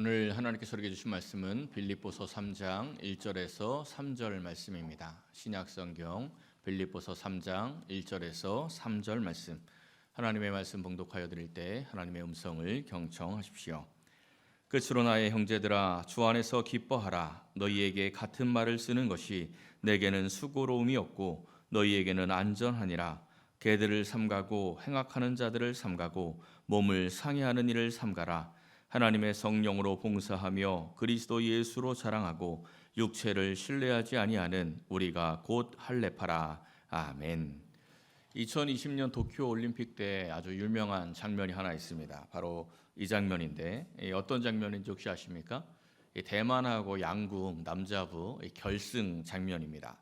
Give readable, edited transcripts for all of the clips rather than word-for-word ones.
오늘 하나님께서 우리에게 주신 말씀은 빌립보서 3장 1절에서 3절 말씀입니다. 신약성경 빌립보서 3장 1절에서 3절 말씀, 하나님의 말씀 봉독하여 드릴 때 하나님의 음성을 경청하십시오. 끝으로 나의 형제들아, 주 안에서 기뻐하라. 너희에게 같은 말을 쓰는 것이 내게는 수고로움이 없고 너희에게는 안전하니라. 개들을 삼가고 행악하는 자들을 삼가고 몸을 상해하는 일을 삼가라. 하나님의 성령으로 봉사하며 그리스도 예수로 자랑하고 육체를 신뢰하지 아니하는 우리가 곧 할례파라. 아멘. 2020년 도쿄 올림픽 때 아주 유명한 장면이 하나 있습니다. 바로 이 장면인데, 어떤 장면인지 혹시 아십니까? 대만하고 양궁 남자부 결승 장면입니다.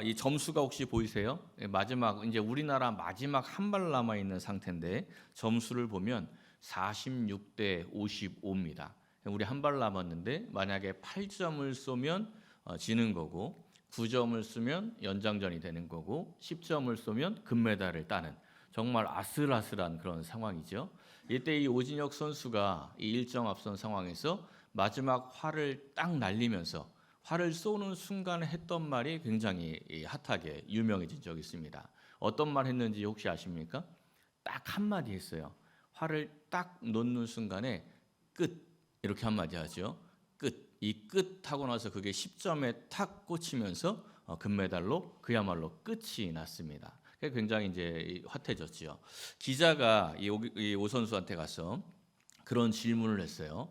이 점수가 혹시 보이세요? 마지막 이제 우리나라 마지막 한 발 남아 있는 상태인데 점수를 보면 46대 55입니다. 우리 한 발 남았는데 만약에 8점을 쏘면 지는 거고 9점을 쏘면 연장전이 되는 거고 10점을 쏘면 금메달을 따는 정말 아슬아슬한 그런 상황이죠. 이때 이 오진혁 선수가 이 1점 앞선 상황에서 마지막 활을 딱 날리면서 활을 쏘는 순간에 했던 말이 굉장히 핫하게 유명해진 적이 있습니다. 어떤 말 했는지 혹시 아십니까? 딱 한마디 했어요. 활을 딱 놓는 순간에 끝, 이렇게 한마디 하죠. 끝. 이 끝 하고 나서 그게 10점에 탁 꽂히면서 금메달로 그야말로 끝이 났습니다. 굉장히 이제 핫해졌죠. 기자가 이 오 선수한테 가서 그런 질문을 했어요.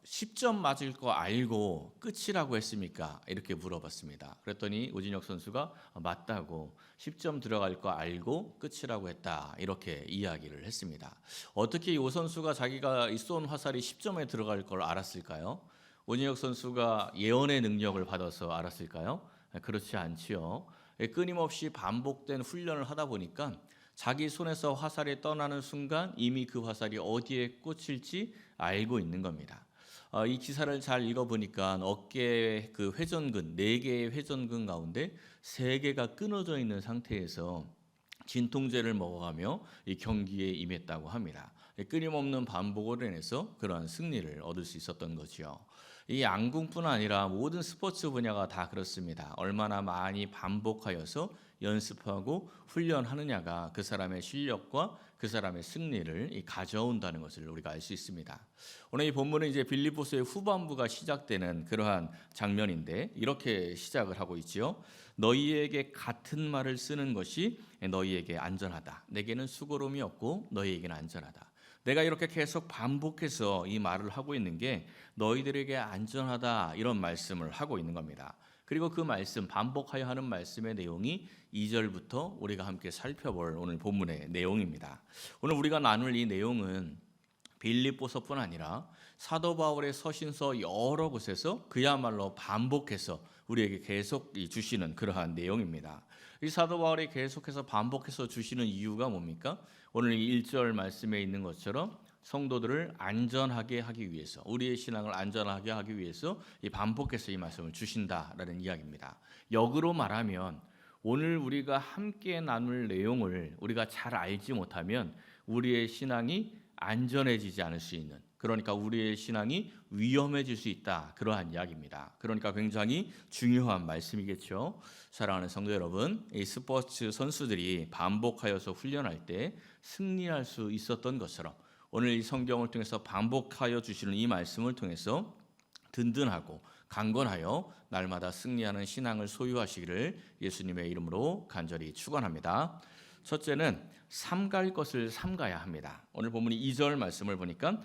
10점 맞을 거 알고 끝이라고 했습니까? 이렇게 물어봤습니다. 그랬더니 오진혁 선수가 맞다고, 10점 들어갈 거 알고 끝이라고 했다, 이렇게 이야기를 했습니다. 어떻게 이 오 선수가 자기가 쏜 화살이 10점에 들어갈 걸 알았을까요? 오진혁 선수가 예언의 능력을 받아서 알았을까요? 그렇지 않지요. 끊임없이 반복된 훈련을 하다 보니까 자기 손에서 화살이 떠나는 순간 이미 그 화살이 어디에 꽂힐지 알고 있는 겁니다. 이 기사를 잘 읽어보니까 어깨에 그 회전근, 4개의 회전근 가운데 3개가 끊어져 있는 상태에서 진통제를 먹어가며 이 경기에 임했다고 합니다. 끊임없는 반복으로 인해서 그러한 승리를 얻을 수 있었던 거죠. 이 양궁뿐 아니라 모든 스포츠 분야가 다 그렇습니다. 얼마나 많이 반복하여서 연습하고 훈련하느냐가 그 사람의 실력과 그 사람의 승리를 가져온다는 것을 우리가 알 수 있습니다. 오늘 이 본문은 이제 빌립보서의 후반부가 시작되는 그러한 장면인데 이렇게 시작을 하고 있지요. 너희에게 같은 말을 쓰는 것이 너희에게 안전하다. 내게는 수고로움이 없고 너희에게는 안전하다. 내가 이렇게 계속 반복해서 이 말을 하고 있는 게 너희들에게 안전하다, 이런 말씀을 하고 있는 겁니다. 그리고 그 말씀, 반복하여 하는 말씀의 내용이 2절부터 우리가 함께 살펴볼 오늘 본문의 내용입니다. 오늘 우리가 나눌 이 내용은 빌립보서뿐 아니라 사도 바울의 서신서 여러 곳에서 그야말로 반복해서 우리에게 계속 주시는 그러한 내용입니다. 이 사도 바울이 계속해서 반복해서 주시는 이유가 뭡니까? 오늘 이 1절 말씀에 있는 것처럼 성도들을 안전하게 하기 위해서, 우리의 신앙을 안전하게 하기 위해서 이 반복해서 이 말씀을 주신다라는 이야기입니다. 역으로 말하면 오늘 우리가 함께 나눌 내용을 우리가 잘 알지 못하면 우리의 신앙이 안전해지지 않을 수 있는, 그러니까 우리의 신앙이 위험해질 수 있다, 그러한 이야기입니다. 그러니까 굉장히 중요한 말씀이겠죠. 사랑하는 성도 여러분, 이 스포츠 선수들이 반복하여서 훈련할 때 승리할 수 있었던 것처럼 오늘 이 성경을 통해서 반복하여 주시는 이 말씀을 통해서 든든하고 강건하여 날마다 승리하는 신앙을 소유하시기를 예수님의 이름으로 간절히 축원합니다. 첫째는 삼갈 것을 삼가야 합니다. 오늘 본문이 2절 말씀을 보니까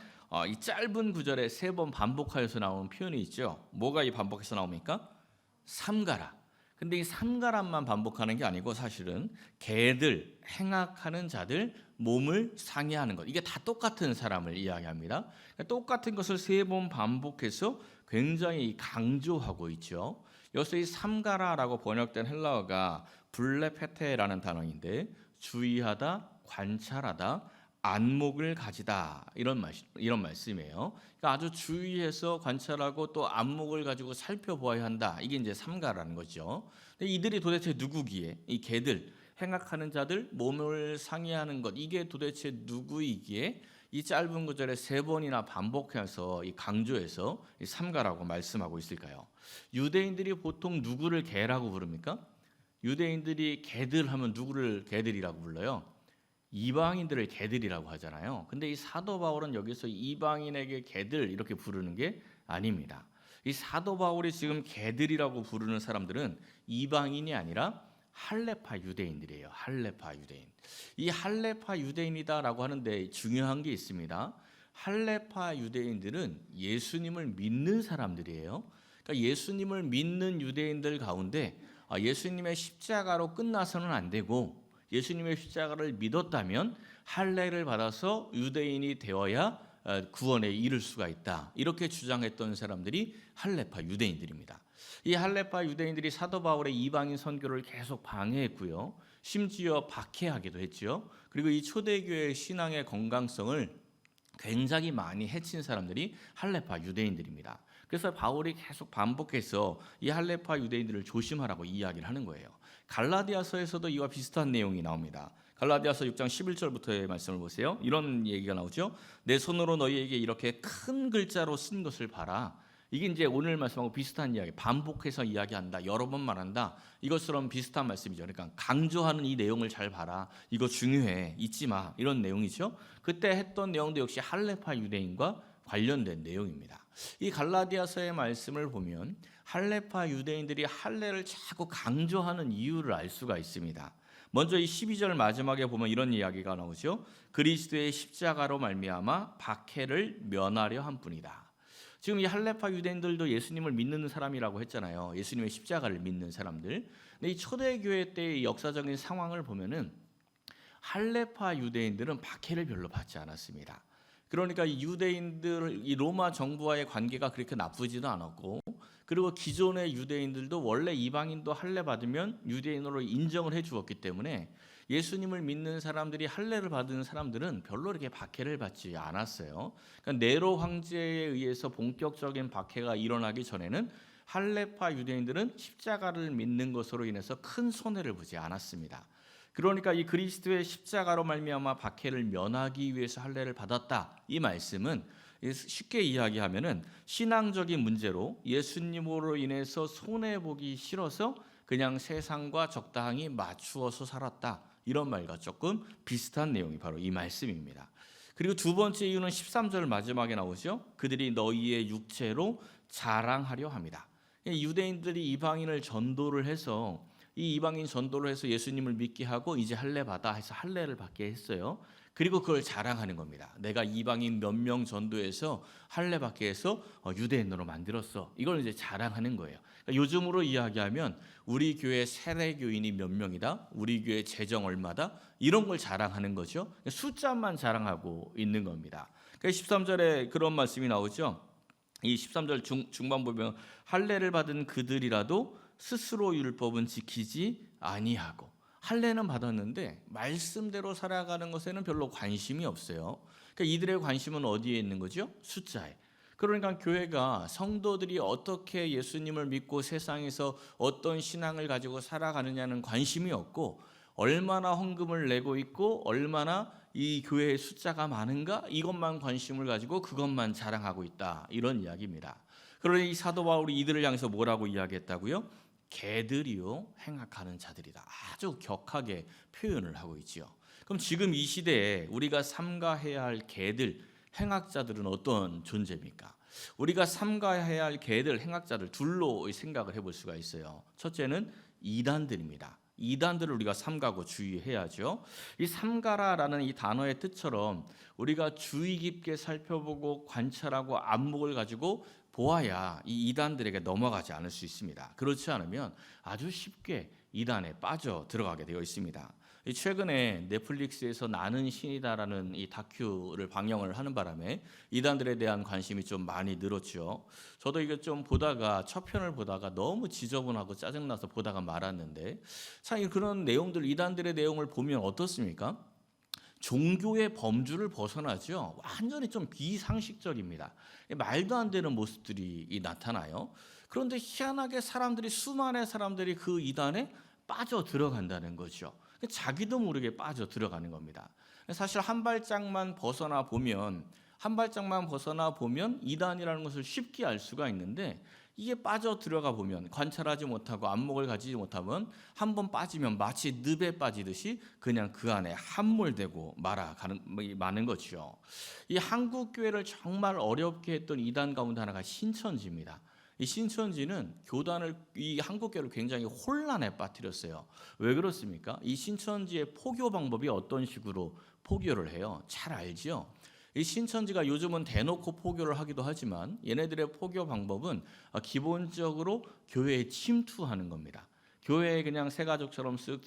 이 짧은 구절에 3번 반복하여서 나오는 표현이 있죠. 뭐가 이 반복해서 나옵니까? 삼가라. 근데 이 삼가란만 반복하는 게 아니고 사실은 개들, 행악하는 자들, 몸을 상해하는 것, 이게 다 똑같은 사람을 이야기합니다. 똑같은 것을 3번 반복해서 굉장히 강조하고 있죠. 여기서 이 삼가라라고 번역된 헬라어가 블레페테라는 단어인데 주의하다, 관찰하다, 안목을 가지다, 이런 말씀이에요. 그러니까 아주 주의해서 관찰하고 또 안목을 가지고 살펴보아야 한다. 이게 이제 삼가라는 거죠. 근데 이들이 도대체 누구기에, 이 개들, 행악하는 자들, 몸을 상해하는 것, 이게 도대체 누구이기에 이 짧은 구절에 세 번이나 반복해서 이 강조해서 이 삼가라고 말씀하고 있을까요? 유대인들이 보통 누구를 개라고 부릅니까? 유대인들이 개들 하면 누구를 개들이라고 불러요? 이방인들을 개들이라고 하잖아요. 근데 이 사도 바울은 여기서 이방인에게 개들 이렇게 부르는 게 아닙니다. 이 사도 바울이 지금 개들이라고 부르는 사람들은 이방인이 아니라 할레파 유대인들이에요. 할레파 유대인. 이 할레파 유대인이다라고 하는데 중요한 게 있습니다. 할레파 유대인들은 예수님을 믿는 사람들이에요. 그러니까 예수님을 믿는 유대인들 가운데 예수님의 십자가로 끝나서는 안 되고 예수님의 십자가를 믿었다면 할례를 받아서 유대인이 되어야 구원에 이를 수가 있다. 이렇게 주장했던 사람들이 할레파 유대인들입니다. 이 할레파 유대인들이 사도 바울의 이방인 선교를 계속 방해했고요. 심지어 박해하기도 했죠. 그리고 이 초대교회의 신앙의 건강성을 굉장히 많이 해친 사람들이 할레파 유대인들입니다. 그래서 바울이 계속 반복해서 이 할레파 유대인들을 조심하라고 이야기를 하는 거예요. 갈라디아서에서도 이와 비슷한 내용이 나옵니다. 갈라디아서 6장 11절부터의 말씀을 보세요. 이런 얘기가 나오죠. 내 손으로 너희에게 이렇게 큰 글자로 쓴 것을 봐라. 이게 이제 오늘 말씀하고 비슷한 이야기, 반복해서 이야기한다, 여러 번 말한다, 이것처럼 비슷한 말씀이죠. 그러니까 강조하는 이 내용을 잘 봐라, 이거 중요해, 잊지 마, 이런 내용이죠. 그때 했던 내용도 역시 할레파 유대인과 관련된 내용입니다. 이 갈라디아서의 말씀을 보면 할레파 유대인들이 할례를 자꾸 강조하는 이유를 알 수가 있습니다. 먼저 이 12절 마지막에 보면 이런 이야기가 나오죠. 그리스도의 십자가로 말미암아 박해를 면하려 한 뿐이다. 지금 이 할레파 유대인들도 예수님을 믿는 사람이라고 했잖아요. 예수님의 십자가를 믿는 사람들. 근데 이 초대교회 때의 역사적인 상황을 보면은 할레파 유대인들은 박해를 별로 받지 않았습니다. 그러니까 이 유대인들, 이 로마 정부와의 관계가 그렇게 나쁘지도 않았고, 그리고 기존의 유대인들도 원래 이방인도 할례 받으면 유대인으로 인정을 해 주었기 때문에 예수님을 믿는 사람들이 할례를 받은 사람들은 별로 이렇게 박해를 받지 않았어요. 그러니까 네로 황제에 의해서 본격적인 박해가 일어나기 전에는 할레파 유대인들은 십자가를 믿는 것으로 인해서 큰 손해를 보지 않았습니다. 그러니까 이 그리스도의 십자가로 말미암아 박해를 면하기 위해서 할례를 받았다. 이 말씀은 쉽게 이야기하면은 신앙적인 문제로 예수님으로 인해서 손해 보기 싫어서 그냥 세상과 적당히 맞추어서 살았다. 이런 말과 조금 비슷한 내용이 바로 이 말씀입니다. 그리고 두 번째 이유는 13절 마지막에 나오죠. 그들이 너희의 육체로 자랑하려 합니다. 유대인들이 이방인을 전도를 해서 이 이방인 전도를 해서 예수님을 믿게 하고 이제 할례 받아 해서 할례를 받게 했어요. 그리고 그걸 자랑하는 겁니다. 내가 이방인 몇 명 전도해서 할례 받게 해서 유대인으로 만들었어. 이걸 이제 자랑하는 거예요. 그러니까 요즘으로 이야기하면 우리 교회 세례 교인이 몇 명이다, 우리 교회 재정 얼마다, 이런 걸 자랑하는 거죠. 숫자만 자랑하고 있는 겁니다. 그러니까 13절에 그런 말씀이 나오죠. 이 13절 중반 보면 할례를 받은 그들이라도 스스로 율법은 지키지 아니하고, 할례는 받았는데 말씀대로 살아가는 것에는 별로 관심이 없어요. 그러니까 이들의 관심은 어디에 있는 거죠? 숫자에. 그러니까 교회가 성도들이 어떻게 예수님을 믿고 세상에서 어떤 신앙을 가지고 살아가느냐는 관심이 없고, 얼마나 헌금을 내고 있고 얼마나 이 교회의 숫자가 많은가, 이것만 관심을 가지고 그것만 자랑하고 있다, 이런 이야기입니다. 그러니 이 사도 바울이 이들을 향해서 뭐라고 이야기했다고요? 개들이요 행악하는 자들이다. 아주 격하게 표현을 하고 있지요. 그럼 지금 이 시대에 우리가 삼가해야 할 개들, 행악자들은 어떤 존재입니까? 우리가 삼가해야 할 개들, 행악자들 둘로 생각을 해볼 수가 있어요. 첫째는 이단들입니다. 이단들을 우리가 삼가고 주의해야죠. 이 삼가라라는 이 단어의 뜻처럼 우리가 주의 깊게 살펴보고 관찰하고 안목을 가지고 보아야 이 이단들에게 넘어가지 않을 수 있습니다. 그렇지 않으면 아주 쉽게 이단에 빠져 들어가게 되어 있습니다. 최근에 넷플릭스에서 나는 신이다라는 이 다큐를 방영을 하는 바람에 이단들에 대한 관심이 좀 많이 늘었죠. 저도 이거 좀 보다가 첫 편을 보다가 너무 지저분하고 짜증나서 보다가 말았는데, 참 그런 내용들, 이단들의 내용을 보면 어떻습니까? 종교의 범주를 벗어나죠. 완전히 좀 비상식적입니다. 말도 안 되는 모습들이 나타나요. 그런데 희한하게 수많은 사람들이 그 이단에 빠져 들어간다는 거죠. 자기도 모르게 빠져 들어가는 겁니다. 사실 한 발짝만 벗어나 보면 이단이라는 것을 쉽게 알 수가 있는데, 이게 빠져 들어가 보면, 관찰하지 못하고 안목을 가지지 못하면 한번 빠지면 마치 늪에 빠지듯이 그냥 그 안에 함몰되고 마는 거죠. 이 한국 교회를 정말 어렵게 했던 이단 가운데 하나가 신천지입니다. 이 신천지는 이 한국 교회를 굉장히 혼란에 빠뜨렸어요. 왜 그렇습니까? 이 신천지의 포교 방법이 어떤 식으로 포교를 해요? 잘 알죠? 이 신천지가 요즘은 대놓고 포교를 하기도 하지만, 얘네들의 포교 방법은 기본적으로 교회에 침투하는 겁니다. 교회에 그냥 새가족처럼 쓱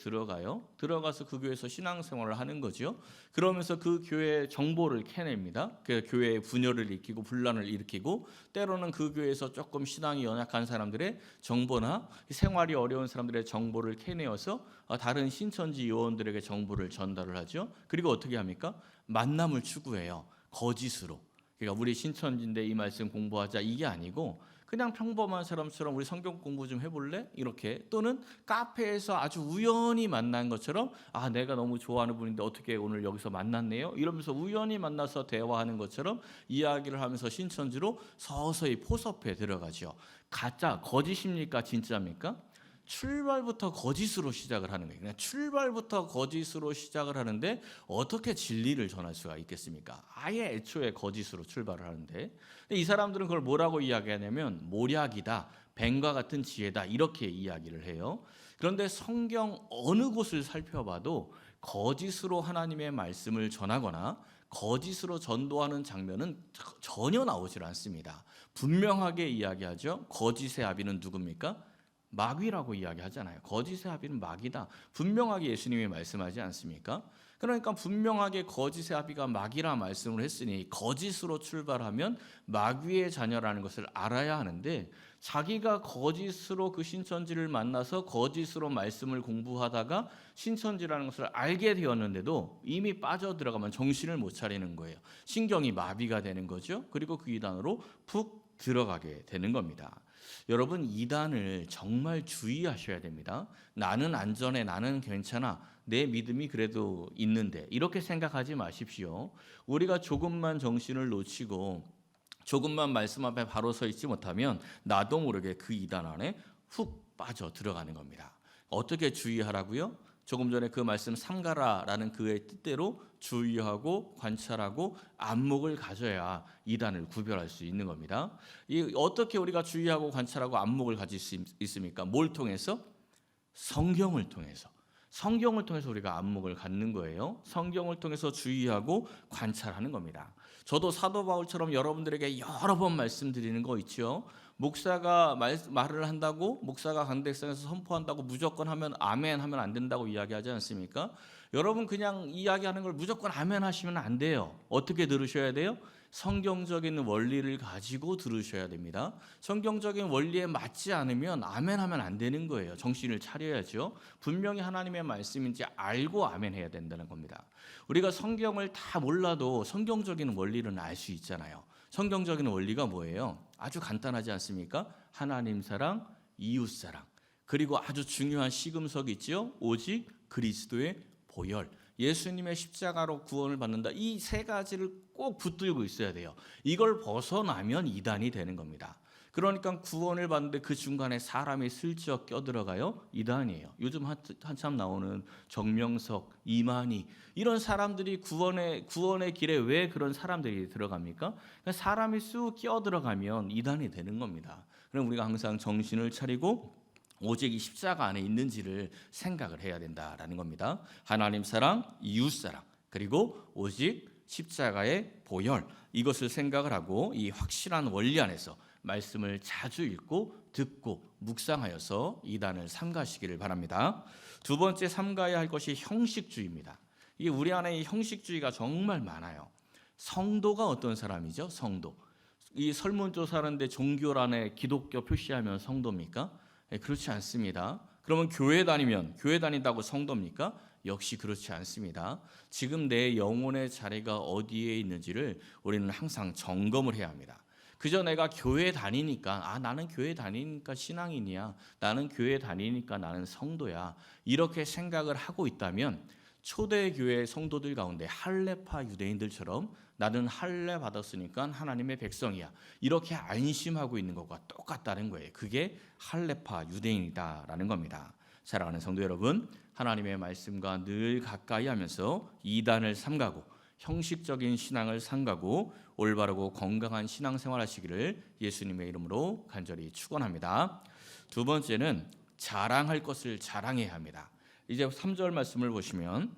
들어가서 그 교회에서 신앙생활을 하는 거죠. 그러면서 그 교회의 정보를 캐냅니다. 그 교회의 분열을 일으키고 분란을 일으키고, 때로는 그 교회에서 조금 신앙이 연약한 사람들의 정보나 생활이 어려운 사람들의 정보를 캐내어서 다른 신천지 요원들에게 정보를 전달을 하죠. 그리고 어떻게 합니까? 만남을 추구해요. 거짓으로. 그러니까 우리 신천지인데 이 말씀 공부하자, 이게 아니고 그냥 평범한 사람처럼 우리 성경 공부 좀 해볼래? 이렇게. 또는 카페에서 아주 우연히 만난 것처럼, 내가 너무 좋아하는 분인데 어떻게 오늘 여기서 만났네요? 이러면서 우연히 만나서 대화하는 것처럼 이야기를 하면서 신천지로 서서히 포섭해 들어가죠. 가짜, 거짓입니까? 진짜입니까? 출발부터 거짓으로 시작을 하는 거예요. 그냥 출발부터 거짓으로 시작을 하는데 어떻게 진리를 전할 수가 있겠습니까? 아예 애초에 거짓으로 출발을 하는데, 이 사람들은 그걸 뭐라고 이야기하냐면 모략이다, 뱀과 같은 지혜다, 이렇게 이야기를 해요. 그런데 성경 어느 곳을 살펴봐도 거짓으로 하나님의 말씀을 전하거나 거짓으로 전도하는 장면은 전혀 나오질 않습니다. 분명하게 이야기하죠. 거짓의 아비는 누굽니까? 마귀라고 이야기하잖아요. 거짓의 아비는 마귀다. 분명하게 예수님이 말씀하지 않습니까? 그러니까 분명하게 거짓의 아비가 마귀라 말씀을 했으니 거짓으로 출발하면 마귀의 자녀라는 것을 알아야 하는데, 자기가 거짓으로 그 신천지를 만나서 거짓으로 말씀을 공부하다가 신천지라는 것을 알게 되었는데도 이미 빠져들어가면 정신을 못 차리는 거예요. 신경이 마비가 되는 거죠. 그리고 그 이단으로 푹 들어가게 되는 겁니다. 여러분, 이단을 정말 주의하셔야 됩니다. 나는 안전해, 나는 괜찮아, 내 믿음이 그래도 있는데, 이렇게 생각하지 마십시오. 우리가 조금만 정신을 놓치고 조금만 말씀 앞에 바로 서 있지 못하면 나도 모르게 그 이단 안에 훅 빠져 들어가는 겁니다. 어떻게 주의하라고요? 조금 전에 그 말씀 삼가라라는 그의 뜻대로 주의하고 관찰하고 안목을 가져야 이단을 구별할 수 있는 겁니다. 어떻게 우리가 주의하고 관찰하고 안목을 가질 수 있습니까? 뭘 통해서? 성경을 통해서. 성경을 통해서 우리가 안목을 갖는 거예요. 성경을 통해서 주의하고 관찰하는 겁니다. 저도 사도 바울처럼 여러분들에게 여러 번 말씀드리는 거 있죠. 목사가 말을 한다고, 목사가 강대상에서 선포한다고 무조건 하면 아멘 하면 안 된다고 이야기하지 않습니까? 여러분, 그냥 이야기하는 걸 무조건 아멘 하시면 안 돼요. 어떻게 들으셔야 돼요? 성경적인 원리를 가지고 들으셔야 됩니다. 성경적인 원리에 맞지 않으면 아멘 하면 안 되는 거예요. 정신을 차려야죠. 분명히 하나님의 말씀인지 알고 아멘 해야 된다는 겁니다. 우리가 성경을 다 몰라도 성경적인 원리는 알 수 있잖아요. 성경적인 원리가 뭐예요? 아주 간단하지 않습니까? 하나님 사랑, 이웃 사랑, 그리고 아주 중요한 시금석이 있죠. 오직 그리스도의 보혈, 예수님의 십자가로 구원을 받는다. 이 세 가지를 꼭 붙들고 있어야 돼요. 이걸 벗어나면 이단이 되는 겁니다. 그러니까 구원을 받는데 그 중간에 사람이 슬쩍 껴들어가요? 이단이에요. 요즘 한참 나오는 정명석, 이만희, 이런 사람들이 구원의 길에 왜 그런 사람들이 들어갑니까? 사람이 쑥 끼어들어가면 이단이 되는 겁니다. 그럼 우리가 항상 정신을 차리고 오직 이 십자가 안에 있는지를 생각을 해야 된다라는 겁니다. 하나님 사랑, 이웃 사랑, 그리고 오직 십자가의 보혈, 이것을 생각을 하고 이 확실한 원리 안에서 말씀을 자주 읽고 듣고 묵상하여서 이단을 삼가시기를 바랍니다. 두 번째 삼가야 할 것이 형식주의입니다. 이게 우리 안에 이 형식주의가 정말 많아요. 성도가 어떤 사람이죠? 성도. 이 설문조사하는데 종교란에 기독교 표시하면 성도입니까? 그렇지 않습니다. 그러면 교회 다닌다고 성도입니까? 역시 그렇지 않습니다. 지금 내 영혼의 자리가 어디에 있는지를 우리는 항상 점검을 해야 합니다. 그저 내가 교회 다니니까 나는 교회 다니니까 신앙인이야. 나는 교회 다니니까 나는 성도야. 이렇게 생각을 하고 있다면 초대교회 성도들 가운데 할례파 유대인들처럼 나는 할례 받았으니까 하나님의 백성이야. 이렇게 안심하고 있는 것과 똑같다는 거예요. 그게 할례파 유대인이다라는 겁니다. 사랑하는 성도 여러분, 하나님의 말씀과 늘 가까이 하면서 이단을 삼가고 형식적인 신앙을 삼가고 올바르고 건강한 신앙생활 하시기를 예수님의 이름으로 간절히 축원합니다. 두 번째는 자랑할 것을 자랑해야 합니다. 이제 3절 말씀을 보시면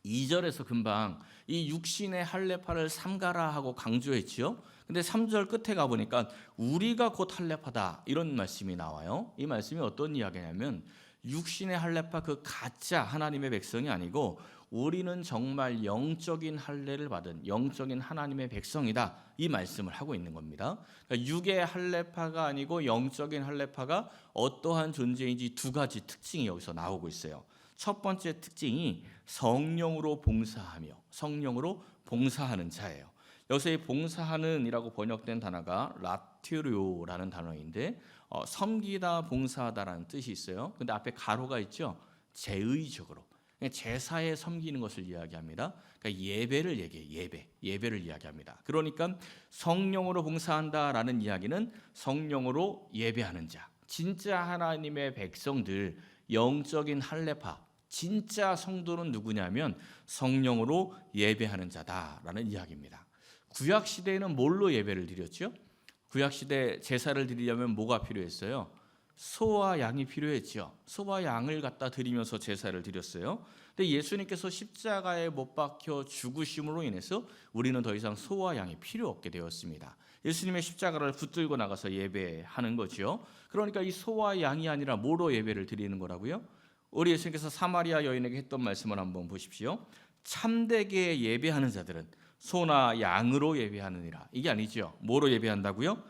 2절에서 금방 이 육신의 할례파를 삼가라 하고 강조했지요. 근데 3절 끝에 가보니까 우리가 곧 할례파다 이런 말씀이 나와요. 이 말씀이 어떤 이야기냐면 육신의 할례파 그 가짜 하나님의 백성이 아니고 우리는 정말 영적인 할례를 받은 영적인 하나님의 백성이다 이 말씀을 하고 있는 겁니다. 그러니까 육의 할례파가 아니고 영적인 할례파가 어떠한 존재인지 두 가지 특징이 여기서 나오고 있어요. 첫 번째 특징이 성령으로 봉사하며 성령으로 봉사하는 자예요. 여기서 이 봉사하는이라고 번역된 단어가 라티오라는 단어인데 섬기다 봉사하다라는 뜻이 있어요. 근데 앞에 가로가 있죠. 제의적으로 제사에 섬기는 것을 이야기합니다. 그러니까 예배를 얘기해요. 예배를 이야기합니다. 그러니까 성령으로 봉사한다라는 이야기는 성령으로 예배하는 자, 진짜 하나님의 백성들, 영적인 할례파, 진짜 성도는 누구냐면 성령으로 예배하는 자다라는 이야기입니다. 구약 시대에는 뭘로 예배를 드렸죠? 구약 시대 제사를 드리려면 뭐가 필요했어요? 소와 양이 필요했죠. 소와 양을 갖다 드리면서 제사를 드렸어요. 근데 예수님께서 십자가에 못 박혀 죽으심으로 인해서 우리는 더 이상 소와 양이 필요 없게 되었습니다. 예수님의 십자가를 붙들고 나가서 예배하는 거죠. 그러니까 이 소와 양이 아니라 뭐로 예배를 드리는 거라고요? 우리 예수님께서 사마리아 여인에게 했던 말씀을 한번 보십시오. 참되게 예배하는 자들은 소나 양으로 예배하느니라. 이게 아니죠. 뭐로 예배한다고요?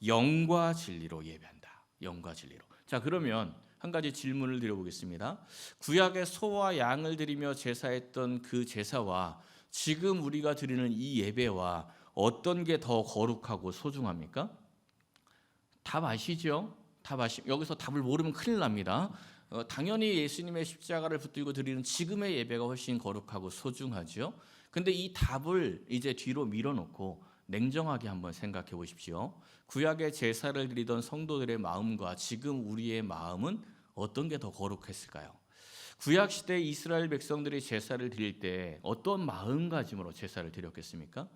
영과 진리로 예배한다. 영과 진리로. 자, 그러면 한 가지 질문을 드려보겠습니다. 구약의 소와 양을 드리며 제사했던 그 제사와 지금 우리가 드리는 이 예배와 어떤 게 더 거룩하고 소중합니까? 답 아시죠? 여기서 답을 모르면 큰일 납니다. 당연히 예수님의 십자가를 붙들고 드리는 지금의 예배가 훨씬 거룩하고 소중하죠. 근데 이 답을 이제 뒤로 밀어놓고 냉정하게 한번 생각해 보십시오. 구약의 제사를 드리던 성도들의 마음과 지금 우리의 마음은 어떤 게 더 거룩했을까요? 구약 시대 이스라엘 백성들이 제사를 드릴 때 어떤 마음가짐으로 제사를 드렸겠습니까?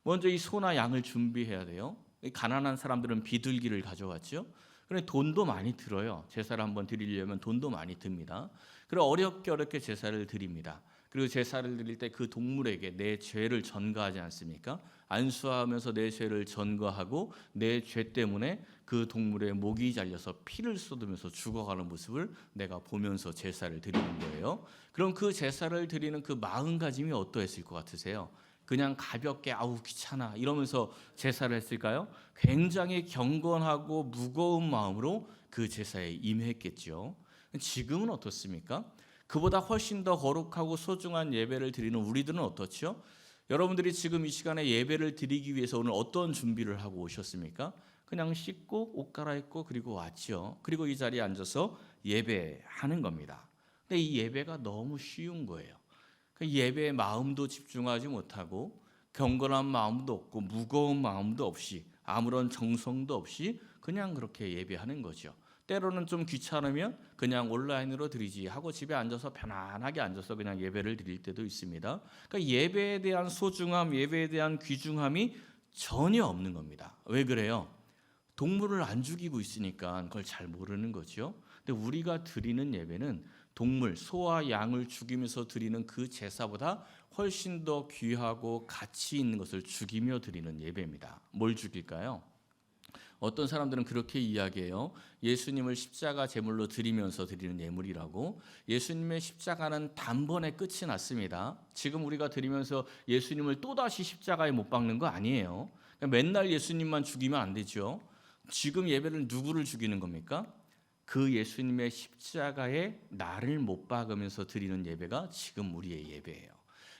먼저 이 소나 양을 준비해야 돼요. 가난한 사람들은 비둘기를 가져왔죠. 그런데 돈도 많이 들어요. 제사를 한번 드리려면 돈도 많이 듭니다. 그리고 어렵게 제사를 드립니다. 그리고 제사를 드릴 때 그 동물에게 내 죄를 전가하지 않습니까? 안수하면서 내 죄를 전가하고 내 죄 때문에 그 동물의 목이 잘려서 피를 쏟으면서 죽어가는 모습을 내가 보면서 제사를 드리는 거예요. 그럼 그 제사를 드리는 그 마음가짐이 어떠했을 것 같으세요? 그냥 가볍게 아우 귀찮아 이러면서 제사를 했을까요? 굉장히 경건하고 무거운 마음으로 그 제사에 임했겠죠. 지금은 어떻습니까? 그보다 훨씬 더 거룩하고 소중한 예배를 드리는 우리들은 어떻죠? 여러분들이 지금 이 시간에 예배를 드리기 위해서 오늘 어떤 준비를 하고 오셨습니까? 그냥 씻고 옷 갈아입고 그리고 왔죠. 그리고 이 자리에 앉아서 예배하는 겁니다. 근데 이 예배가 너무 쉬운 거예요. 예배에 마음도 집중하지 못하고 경건한 마음도 없고 무거운 마음도 없이 아무런 정성도 없이 그냥 그렇게 예배하는 거죠. 때로는 좀 귀찮으면 그냥 온라인으로 드리지 하고 집에 앉아서 편안하게 앉아서 그냥 예배를 드릴 때도 있습니다. 그러니까 예배에 대한 소중함, 예배에 대한 귀중함이 전혀 없는 겁니다. 왜 그래요? 동물을 안 죽이고 있으니까 그걸 잘 모르는 거죠. 근데 우리가 드리는 예배는 동물, 소와 양을 죽이면서 드리는 그 제사보다 훨씬 더 귀하고 가치 있는 것을 죽이며 드리는 예배입니다. 뭘 죽일까요? 어떤 사람들은 그렇게 이야기해요. 예수님을 십자가 제물로 드리면서 드리는 예물이라고. 예수님의 십자가는 단번에 끝이 났습니다. 지금 우리가 드리면서 예수님을 또다시 십자가에 못 박는 거 아니에요. 맨날 예수님만 죽이면 안 되죠. 지금 예배를 누구를 죽이는 겁니까? 그 예수님의 십자가에 나를 못 박으면서 드리는 예배가 지금 우리의 예배예요.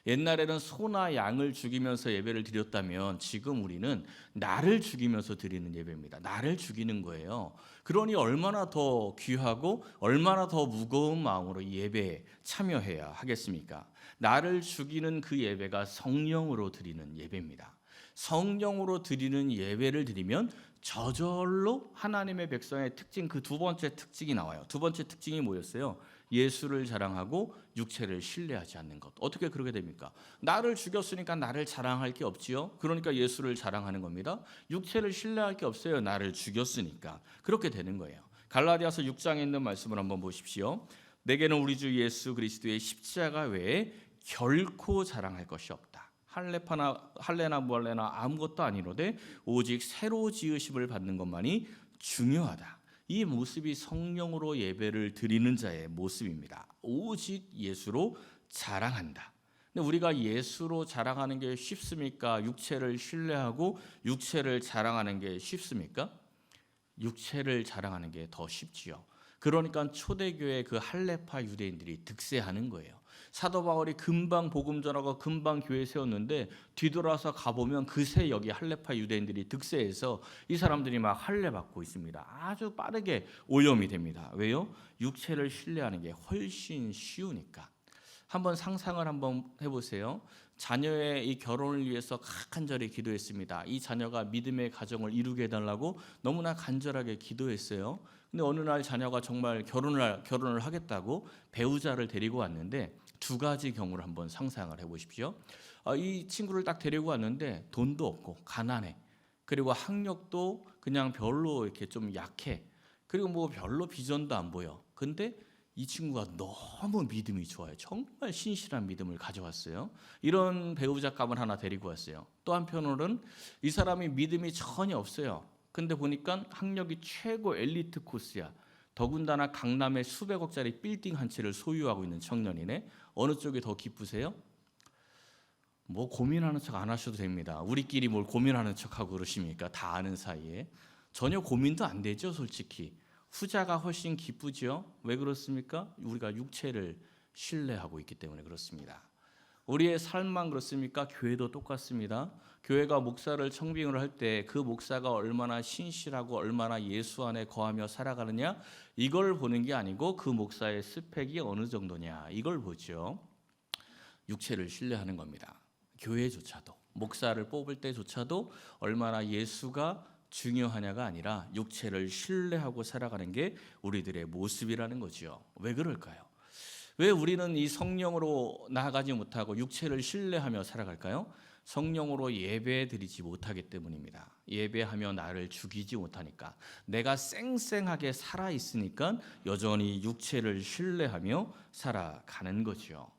옛날에는 소나 양을 죽이면서 예배를 드렸다면 지금 우리는 나를 죽이면서 드리는 예배입니다. 나를 죽이는 거예요. 그러니 얼마나 더 귀하고 얼마나 더 무거운 마음으로 이 예배에 참여해야 하겠습니까? 나를 죽이는 그 예배가 성령으로 드리는 예배입니다. 성령으로 드리는 예배를 드리면 저절로 하나님의 백성의 특징, 그 두 번째 특징이 나와요. 두 번째 특징이 뭐였어요? 예수를 자랑하고 육체를 신뢰하지 않는 것. 어떻게 그렇게 됩니까? 나를 죽였으니까 나를 자랑할 게 없지요. 그러니까 예수를 자랑하는 겁니다. 육체를 신뢰할 게 없어요. 나를 죽였으니까. 그렇게 되는 거예요. 갈라디아서 6장에 있는 말씀을 한번 보십시오. 내게는 우리 주 예수 그리스도의 십자가 외에 결코 자랑할 것이 없다. 할례나 무할례나 아무것도 아니로되 오직 새로 지으심을 받는 것만이 중요하다. 이 모습이 성령으로 예배를 드리는 자의 모습입니다. 오직 예수로 자랑한다. 근데 우리가 예수로 자랑하는 게 쉽습니까? 육체를 신뢰하고 육체를 자랑하는 게 쉽습니까? 육체를 자랑하는 게 더 쉽지요. 그러니까 초대교회 그 할례파 유대인들이 득세하는 거예요. 사도 바울이 금방 복음 전하고 금방 교회 세웠는데 뒤돌아서 가보면 그새 여기 할례파 유대인들이 득세해서 이 사람들이 막 할례 받고 있습니다. 아주 빠르게 오염이 됩니다. 왜요? 육체를 신뢰하는 게 훨씬 쉬우니까. 한번 상상을 한번 해보세요. 자녀의 이 결혼을 위해서 간절히 기도했습니다. 이 자녀가 믿음의 가정을 이루게 해달라고 너무나 간절하게 기도했어요. 근데 어느 날 자녀가 정말 결혼을 하겠다고 배우자를 데리고 왔는데 두 가지 경우를 한번 상상을 해보십시오. 이 친구를 딱 데리고 왔는데 돈도 없고 가난해. 그리고 학력도 그냥 별로 이렇게 좀 약해. 그리고 뭐 별로 비전도 안 보여. 근데 이 친구가 너무 믿음이 좋아요. 정말 신실한 믿음을 가져왔어요. 이런 배우자감을 하나 데리고 왔어요. 또 한편으로는 이 사람이 믿음이 전혀 없어요. 근데 보니까 학력이 최고 엘리트 코스야. 더군다나 강남에 수백억짜리 빌딩 한 채를 소유하고 있는 청년이네. 어느 쪽이 더 기쁘세요? 뭐 고민하는 척 안 하셔도 됩니다. 우리끼리 뭘 고민하는 척하고 그러십니까? 다 아는 사이에. 전혀 고민도 안 되죠, 솔직히. 후자가 훨씬 기쁘죠. 왜 그렇습니까? 우리가 육체를 신뢰하고 있기 때문에 그렇습니다. 우리의 삶만 그렇습니까? 교회도 똑같습니다. 교회가 목사를 청빙을 할 때 그 목사가 얼마나 신실하고 얼마나 예수 안에 거하며 살아가느냐 이걸 보는 게 아니고 그 목사의 스펙이 어느 정도냐 이걸 보죠. 육체를 신뢰하는 겁니다. 교회조차도 목사를 뽑을 때조차도 얼마나 예수가 중요하냐가 아니라 육체를 신뢰하고 살아가는 게 우리들의 모습이라는 거죠. 왜 그럴까요? 왜 우리는 이 성령으로 나아가지 못하고 육체를 신뢰하며 살아갈까요? 성령으로 예배드리지 못하기 때문입니다. 예배하며 나를 죽이지 못하니까. 내가 쌩쌩하게 살아있으니까 여전히 육체를 신뢰하며 살아가는 거죠.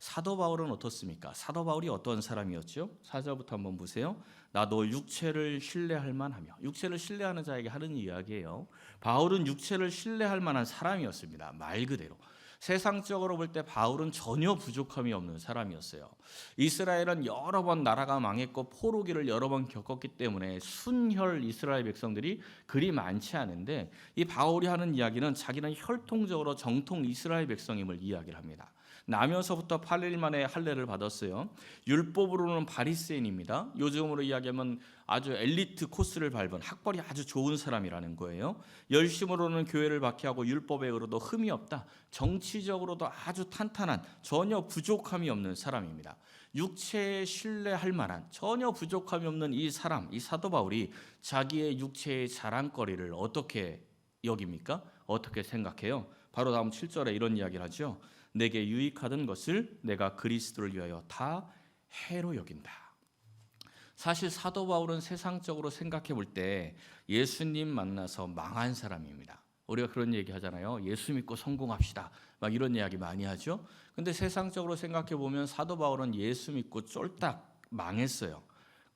사도 바울은 어떻습니까? 사도 바울이 어떤 사람이었죠? 4절부터 한번 보세요. 나도 육체를 신뢰할 만하며. 육체를 신뢰하는 자에게 하는 이야기예요. 바울은 육체를 신뢰할 만한 사람이었습니다. 말 그대로. 세상적으로 볼 때 바울은 전혀 부족함이 없는 사람이었어요. 이스라엘은 여러 번 나라가 망했고 포로기를 여러 번 겪었기 때문에 순혈 이스라엘 백성들이 그리 많지 않은데 이 바울이 하는 이야기는 자기는 혈통적으로 정통 이스라엘 백성임을 이야기를 합니다. 나면서부터 8일 만에 할례를 받았어요. 율법으로는 바리새인입니다. 요즘으로 이야기하면 아주 엘리트 코스를 밟은 학벌이 아주 좋은 사람이라는 거예요. 열심으로는 교회를 박해하고 율법에 의로도 흠이 없다. 정치적으로도 아주 탄탄한 전혀 부족함이 없는 사람입니다. 육체에 신뢰할 만한 전혀 부족함이 없는 이 사람, 이 사도 바울이 자기의 육체의 자랑거리를 어떻게 여깁니까? 어떻게 생각해요? 바로 다음 7절에 이런 이야기를 하죠. 내게 유익하던 것을 내가 그리스도를 위하여 다 해로 여긴다. 사실 사도 바울은 세상적으로 생각해 볼 때 예수님 만나서 망한 사람입니다. 우리가 그런 얘기 하잖아요. 예수 믿고 성공합시다. 막 이런 이야기 많이 하죠. 근데 세상적으로 생각해 보면 사도 바울은 예수 믿고 쫄딱 망했어요.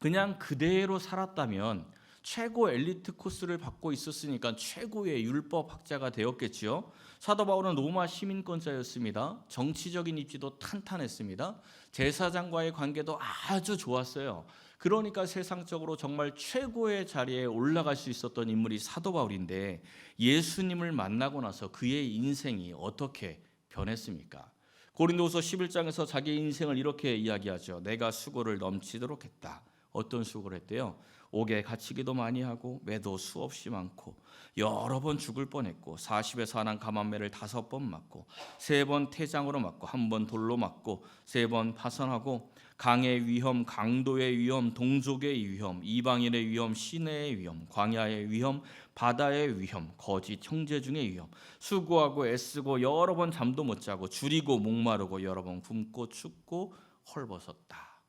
그냥 그대로 살았다면 최고 엘리트 코스를 받고 있었으니까 최고의 율법학자가 되었겠지요. 사도 바울은 로마 시민권자였습니다. 정치적인 입지도 탄탄했습니다. 제사장과의 관계도 아주 좋았어요. 그러니까 세상적으로 정말 최고의 자리에 올라갈 수 있었던 인물이 사도 바울인데 예수님을 만나고 나서 그의 인생이 어떻게 변했습니까? 고린도후서 11장에서 자기 인생을 이렇게 이야기하죠. 내가 수고를 넘치도록 했다. 어떤 수고를 했대요? 옥에 갇히기도 많이 하고 매도 수없이 많고 여러 번 죽을 뻔했고 40에서 한한 감한매를 5번 맞고 3번 태장으로 맞고 1번 돌로 맞고 3번 파선하고 강의 위험, 강도의 위험, 동족의 위험, 이방인의 위험, 시내의 위험, 광야의 위험, 바다의 위험, 거짓 형제 중의 위험, 수고하고 애쓰고 여러 번 잠도 못 자고 줄이고 목마르고 여러 번 굶고 춥고 헐벗었다.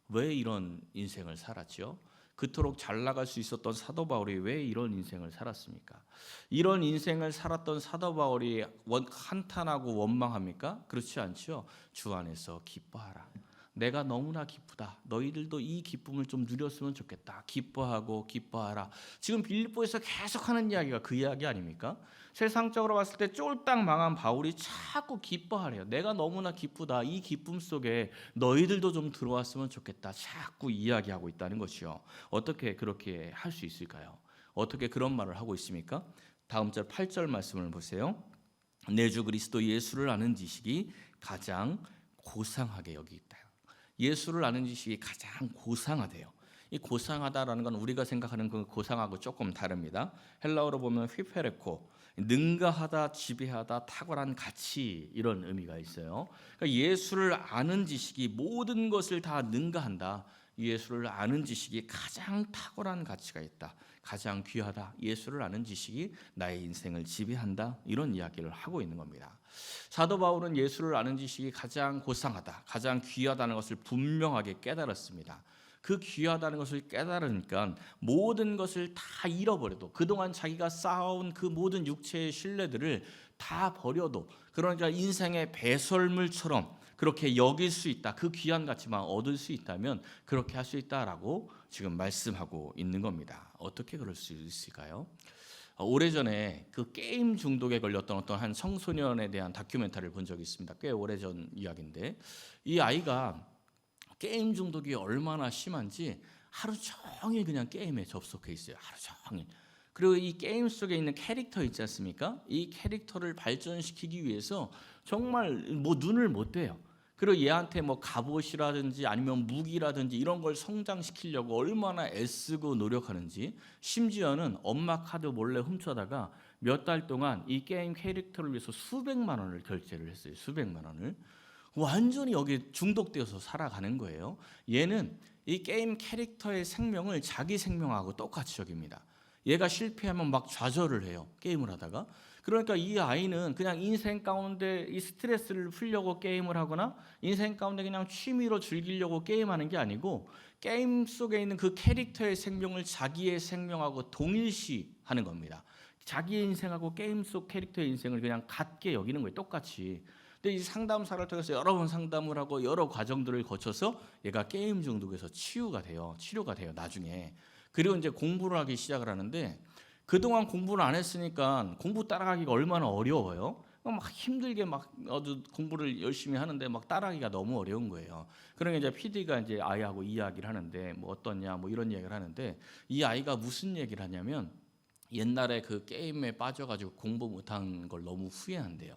왜 이런 인생을 살았죠? 그토록 잘 나갈 수 있었던 사도 바울이 왜 이런 인생을 살았습니까? 이런 인생을 살았던 사도 바울이 한탄하고 원망합니까? 그렇지 않죠. 주 안에서 기뻐하라. 내가 너무나 기쁘다. 너희들도 이 기쁨을 좀 누렸으면 좋겠다. 기뻐하고 기뻐하라. 지금 빌립보에서 계속하는 이야기가 그 이야기 아닙니까? 세상적으로 봤을 때 쫄딱 망한 바울이 자꾸 기뻐하래요. 내가 너무나 기쁘다. 이 기쁨 속에 너희들도 좀 들어왔으면 좋겠다. 자꾸 이야기하고 있다는 것이요. 어떻게 그렇게 할 수 있을까요? 어떻게 그런 말을 하고 있습니까? 다음 절 8절 말씀을 보세요. 내 주 그리스도 예수를 아는 지식이 가장 고상하게 여기 있다. 예수를 아는 지식이 가장 고상하대요. 이 고상하다라는 건 우리가 생각하는 그 고상하고 조금 다릅니다. 헬라어로 보면 휘페레코, 능가하다, 지배하다, 탁월한 가치, 이런 의미가 있어요. 그러니까 예수를 아는 지식이 모든 것을 다 능가한다. 예수를 아는 지식이 가장 탁월한 가치가 있다. 가장 귀하다. 예수를 아는 지식이 나의 인생을 지배한다. 이런 이야기를 하고 있는 겁니다. 사도 바울은 예수를 아는 지식이 가장 고상하다, 가장 귀하다는 것을 분명하게 깨달았습니다. 그 귀하다는 것을 깨달으니까 모든 것을 다 잃어버려도, 그동안 자기가 쌓아온 그 모든 육체의 신뢰들을 다 버려도, 그러니까 인생의 배설물처럼 그렇게 여길 수 있다. 그 귀한 가치만 얻을 수 있다면 그렇게 할 수 있다라고 지금 말씀하고 있는 겁니다. 어떻게 그럴 수 있을까요? 오래전에 그 게임 중독에 걸렸던 어떤 한 청소년에 대한 다큐멘터리를 본 적이 있습니다. 꽤 오래전 이야기인데, 이 아이가 게임 중독이 얼마나 심한지 하루 종일 그냥 게임에 접속해 있어요. 하루 종일. 그리고 이 게임 속에 있는 캐릭터 있지 않습니까? 이 캐릭터를 발전시키기 위해서 정말 뭐 눈을 못 떼요. 그리고 얘한테 뭐 갑옷이라든지 아니면 무기라든지 이런 걸 성장시키려고 얼마나 애쓰고 노력하는지, 심지어는 엄마 카드 몰래 훔쳐다가 몇 달 동안 이 게임 캐릭터를 위해서 수백만 원을 결제를 했어요. 수백만 원을. 완전히 여기에 중독되어서 살아가는 거예요. 얘는 이 게임 캐릭터의 생명을 자기 생명하고 똑같이 여깁니다. 얘가 실패하면 막 좌절을 해요. 게임을 하다가. 그러니까 이 아이는 그냥 인생 가운데 이 스트레스를 풀려고 게임을 하거나 인생 가운데 그냥 취미로 즐기려고 게임하는 게 아니고, 게임 속에 있는 그 캐릭터의 생명을 자기의 생명하고 동일시하는 겁니다. 자기의 인생하고 게임 속 캐릭터의 인생을 그냥 같게 여기는 거예요. 똑같이. 근데 이 상담사를 통해서 여러 번 상담을 하고 여러 과정들을 거쳐서 얘가 게임 중독에서 치료가 돼요. 나중에. 그리고 이제 공부를 하기 시작을 하는데, 그동안 공부를 안 했으니까 공부 따라가기가 얼마나 어려워요. 막 힘들게 막 아주 공부를 열심히 하는데 막 따라가기가 너무 어려운 거예요. 그러니까 이제 PD가 이제 아이하고 이야기를 하는데, 뭐 어떠냐 뭐 이런 이야기를 하는데, 이 아이가 무슨 얘기를 하냐면 옛날에 그 게임에 빠져가지고 공부 못한 걸 너무 후회한대요.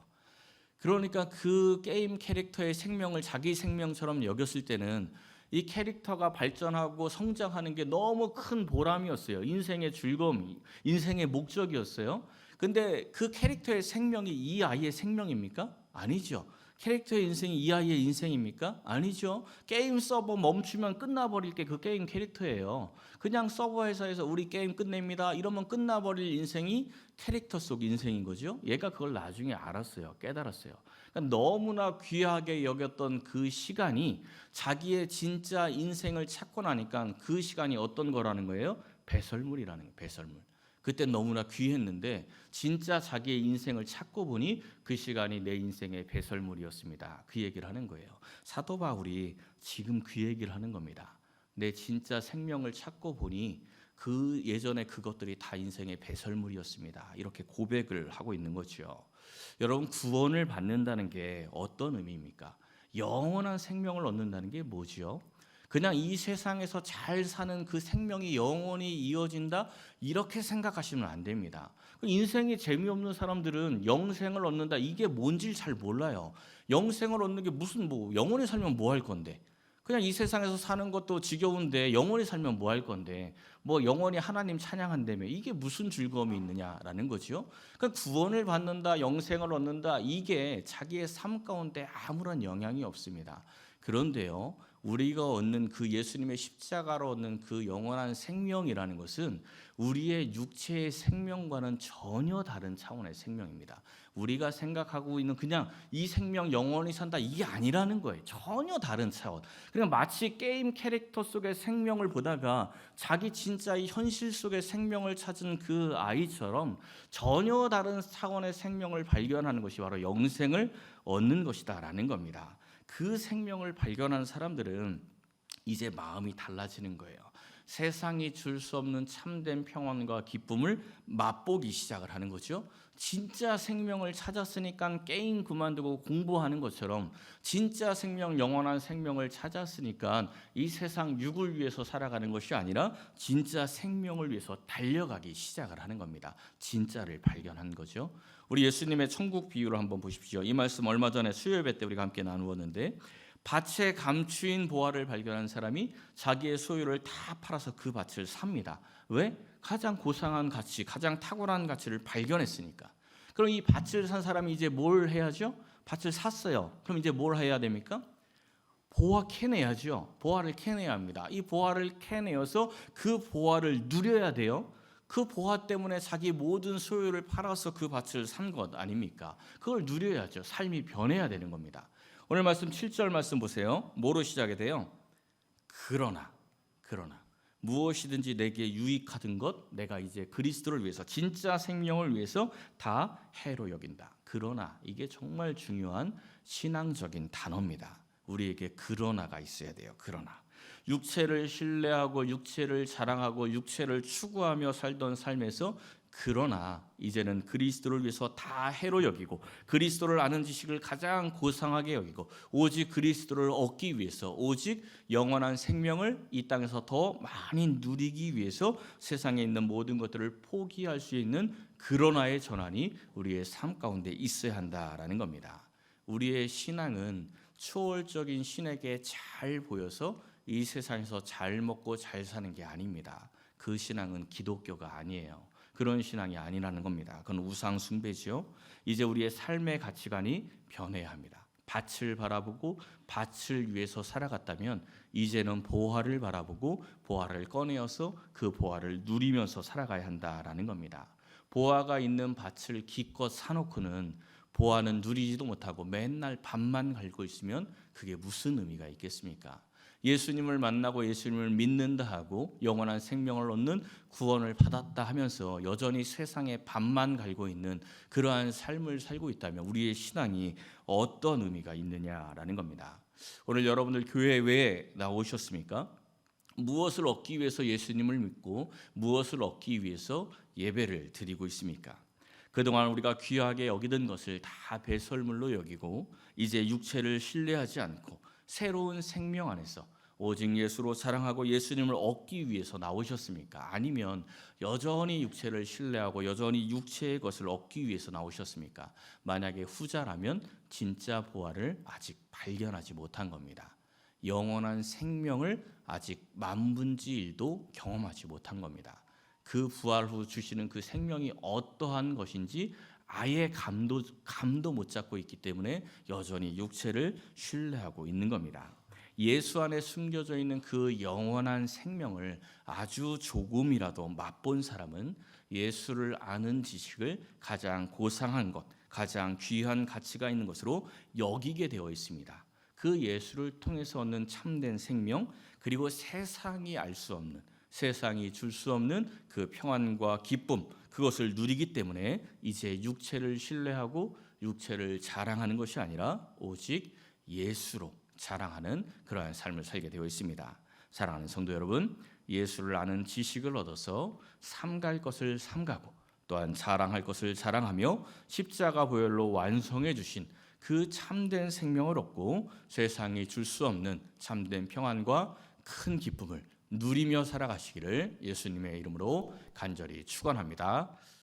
그러니까 그 게임 캐릭터의 생명을 자기 생명처럼 여겼을 때는 이 캐릭터가 발전하고 성장하는 게 너무 큰 보람이었어요. 인생의 즐거움, 인생의 목적이었어요. 근데 그 캐릭터의 생명이 이 아이의 생명입니까? 아니죠. 캐릭터의 인생이 이 아이의 인생입니까? 아니죠. 게임 서버 멈추면 끝나버릴 게 그 게임 캐릭터예요. 그냥 서버 회사에서 우리 게임 끝냅니다 이러면 끝나버릴 인생이 캐릭터 속 인생인 거죠. 얘가 그걸 나중에 알았어요. 깨달았어요. 그러니까 너무나 귀하게 여겼던 그 시간이 자기의 진짜 인생을 찾고 나니까 그 시간이 어떤 거라는 거예요? 배설물이라는 거예요. 배설물. 그때 너무나 귀했는데 진짜 자기의 인생을 찾고 보니 그 시간이 내 인생의 배설물이었습니다. 그 얘기를 하는 거예요. 사도 바울이 지금 그 얘기를 하는 겁니다. 내 진짜 생명을 찾고 보니 그 예전에 그것들이 다 인생의 배설물이었습니다. 이렇게 고백을 하고 있는 거죠. 여러분, 구원을 받는다는 게 어떤 의미입니까? 영원한 생명을 얻는다는 게 뭐지요? 그냥 이 세상에서 잘 사는 그 생명이 영원히 이어진다 이렇게 생각하시면 안 됩니다. 인생이 재미없는 사람들은 영생을 얻는다 이게 뭔지 잘 몰라요. 영생을 얻는 게 무슨 영원히 살면 뭐 할 건데? 그냥 이 세상에서 사는 것도 지겨운데 영원히 살면 뭐 할 건데? 영원히 하나님 찬양한다며 이게 무슨 즐거움이 있느냐라는 거죠. 그러니까 구원을 받는다, 영생을 얻는다 이게 자기의 삶 가운데 아무런 영향이 없습니다. 그런데요, 우리가 얻는 그 예수님의 십자가로 얻는 그 영원한 생명이라는 것은 우리의 육체의 생명과는 전혀 다른 차원의 생명입니다. 우리가 생각하고 있는 그냥 이 생명 영원히 산다 이게 아니라는 거예요. 전혀 다른 차원. 그냥 마치 게임 캐릭터 속의 생명을 보다가 자기 진짜 이 현실 속의 생명을 찾은 그 아이처럼 전혀 다른 차원의 생명을 발견하는 것이 바로 영생을 얻는 것이다라는 겁니다. 그 생명을 발견한 사람들은 이제 마음이 달라지는 거예요. 세상이 줄 수 없는 참된 평안과 기쁨을 맛보기 시작을 하는 거죠. 진짜 생명을 찾았으니까 게임 그만두고 공부하는 것처럼 진짜 생명, 영원한 생명을 찾았으니까 이 세상 육을 위해서 살아가는 것이 아니라 진짜 생명을 위해서 달려가기 시작을 하는 겁니다. 진짜를 발견한 거죠. 우리 예수님의 천국 비유를 한번 보십시오. 이 말씀 얼마 전에 수요예배 때 우리가 함께 나누었는데 밭에 감추인 보화를 발견한 사람이 자기의 소유를 다 팔아서 그 밭을 삽니다. 왜? 가장 고상한 가치, 가장 탁월한 가치를 발견했으니까. 그럼 이 밭을 산 사람이 이제 뭘 해야죠? 밭을 샀어요. 그럼 이제 뭘 해야 됩니까? 보화 캐내야죠. 보화를 캐내야 합니다. 이 보화를 캐내어서 그 보화를 누려야 돼요. 그 보화 때문에 자기 모든 소유를 팔아서 그 밭을 산 것 아닙니까? 그걸 누려야죠. 삶이 변해야 되는 겁니다. 오늘 말씀 7절 말씀 보세요. 뭐로 시작이 돼요? 그러나 무엇이든지 내게 유익하던 것 내가 이제 그리스도를 위해서 진짜 생명을 위해서 다 해로 여긴다. 그러나 이게 정말 중요한 신앙적인 단어입니다. 우리에게 그러나가 있어야 돼요. 그러나 육체를 신뢰하고 육체를 자랑하고 육체를 추구하며 살던 삶에서 그러나 이제는 그리스도를 위해서 다 해로 여기고 그리스도를 아는 지식을 가장 고상하게 여기고 오직 그리스도를 얻기 위해서 오직 영원한 생명을 이 땅에서 더 많이 누리기 위해서 세상에 있는 모든 것들을 포기할 수 있는 그러나의 전환이 우리의 삶 가운데 있어야 한다라는 겁니다. 우리의 신앙은 초월적인 신에게 잘 보여서 이 세상에서 잘 먹고 잘 사는 게 아닙니다. 그 신앙은 기독교가 아니에요. 그런 신앙이 아니라는 겁니다. 그건 우상 숭배지요. 이제 우리의 삶의 가치관이 변해야 합니다. 밭을 바라보고 밭을 위해서 살아갔다면 이제는 보화를 바라보고 보화를 꺼내어서 그 보화를 누리면서 살아가야 한다라는 겁니다. 보화가 있는 밭을 기껏 사놓고는 보화는 누리지도 못하고 맨날 밭만 갈고 있으면 그게 무슨 의미가 있겠습니까? 예수님을 만나고 예수님을 믿는다 하고 영원한 생명을 얻는 구원을 받았다 하면서 여전히 세상에 밭만 갈고 있는 그러한 삶을 살고 있다면 우리의 신앙이 어떤 의미가 있느냐라는 겁니다. 오늘 여러분들 교회 왜 나오셨습니까? 무엇을 얻기 위해서 예수님을 믿고 무엇을 얻기 위해서 예배를 드리고 있습니까? 그동안 우리가 귀하게 여기던 것을 다 배설물로 여기고 이제 육체를 신뢰하지 않고 새로운 생명 안에서 오직 예수로 사랑하고 예수님을 얻기 위해서 나오셨습니까? 아니면 여전히 육체를 신뢰하고 여전히 육체의 것을 얻기 위해서 나오셨습니까? 만약에 후자라면 진짜 보화를 아직 발견하지 못한 겁니다. 영원한 생명을 아직 만분의 1도 경험하지 못한 겁니다. 그 부활 후 주시는 그 생명이 어떠한 것인지 아예 감도 못 잡고 있기 때문에 여전히 육체를 신뢰하고 있는 겁니다. 예수 안에 숨겨져 있는 그 영원한 생명을 아주 조금이라도 맛본 사람은 예수를 아는 지식을 가장 고상한 것, 가장 귀한 가치가 있는 것으로 여기게 되어 있습니다. 그 예수를 통해서 얻는 참된 생명, 그리고 세상이 알 수 없는, 세상이 줄 수 없는 그 평안과 기쁨, 그것을 누리기 때문에 이제 육체를 신뢰하고 육체를 자랑하는 것이 아니라 오직 예수로 자랑하는 그러한 삶을 살게 되어 있습니다. 사랑하는 성도 여러분, 예수를 아는 지식을 얻어서 삼갈 것을 삼가고 또한 자랑할 것을 자랑하며 십자가 보혈로 완성해 주신 그 참된 생명을 얻고 세상이 줄 수 없는 참된 평안과 큰 기쁨을 누리며 살아가시기를 예수님의 이름으로 간절히 축원합니다.